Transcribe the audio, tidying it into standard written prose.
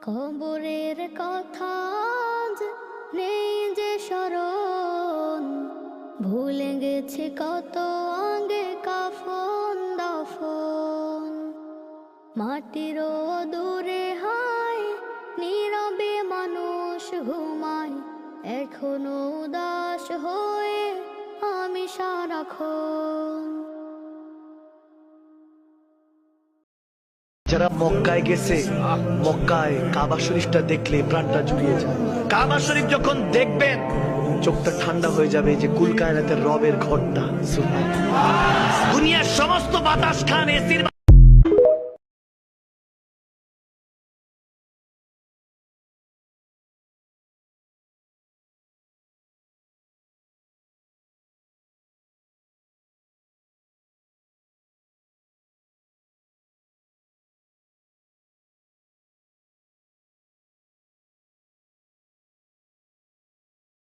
কবরের কথা আজ নেই যে স্মরণ, ভুলে গেছে কত আগে কাফন দাফন। মাটিরও দূরে হায় নীরবে মানুষ ঘুমায়, এখনো উদাস হয়ে আমি সারাক্ষণ। যারা মক্কায় গেছে, মক্কায় কাবা শরীফটা দেখলে প্রাণটা জুড়িয়ে যায়। কাবা শরীফ যখন দেখবেন চোখটা ঠান্ডা হয়ে যাবে, যে কুল কায়নাতের রবের ঘরটা। দুনিয়ার সমস্ত বাতাস খান, এসির